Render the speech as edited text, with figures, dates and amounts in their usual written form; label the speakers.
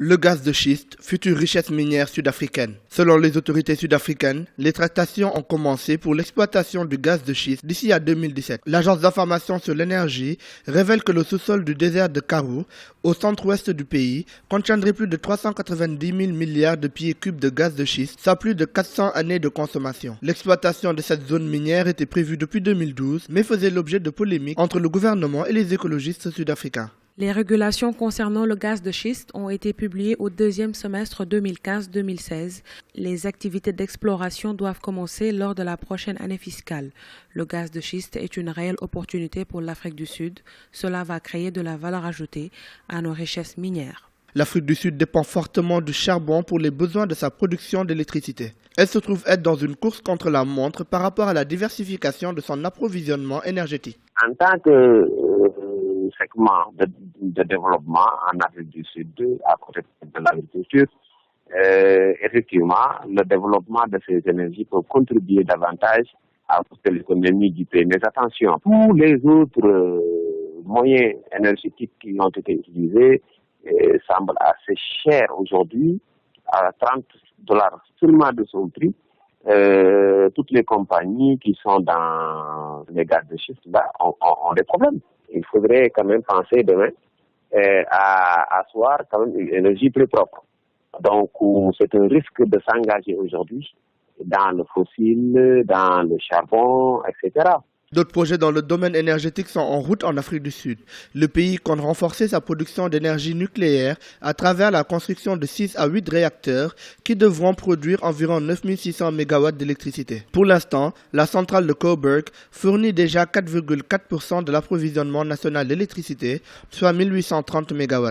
Speaker 1: Le gaz de schiste, future richesse minière sud-africaine. Selon les autorités sud-africaines, les tractations ont commencé pour l'exploitation du gaz de schiste d'ici à 2017. L'agence d'information sur l'énergie révèle que le sous-sol du désert de Karoo, au centre-ouest du pays, contiendrait plus de 390 000 milliards de pieds cubes de gaz de schiste, soit plus de 400 années de consommation. L'exploitation de cette zone minière était prévue depuis 2012, mais faisait l'objet de polémiques entre le gouvernement et les écologistes sud-africains.
Speaker 2: Les régulations concernant le gaz de schiste ont été publiées au deuxième semestre 2015-2016. Les activités d'exploration doivent commencer lors de la prochaine année fiscale. Le gaz de schiste est une réelle opportunité pour l'Afrique du Sud. Cela va créer de la valeur ajoutée à nos richesses minières.
Speaker 1: L'Afrique du Sud dépend fortement du charbon pour les besoins de sa production d'électricité. Elle se trouve être dans une course contre la montre par rapport à la diversification de son approvisionnement énergétique.
Speaker 3: En tant que segment de développement en Afrique du Sud, à côté de l'agriculture, effectivement, le développement de ces énergies peut contribuer davantage à l'économie du pays. Mais attention, tous les autres moyens énergétiques qui ont été utilisés semblent assez chers aujourd'hui, à $30 seulement de son prix. Toutes les compagnies qui sont dans les gaz de schiste ont des problèmes. Il faudrait quand même penser demain à asseoir quand même une énergie plus propre. Donc c'est un risque de s'engager aujourd'hui dans le fossile, dans le charbon, etc.
Speaker 1: D'autres projets dans le domaine énergétique sont en route en Afrique du Sud. Le pays compte renforcer sa production d'énergie nucléaire à travers la construction de 6 à 8 réacteurs qui devront produire environ 9600 MW d'électricité. Pour l'instant, la centrale de Coburg fournit déjà 4,4% de l'approvisionnement national d'électricité, soit 1830 MW.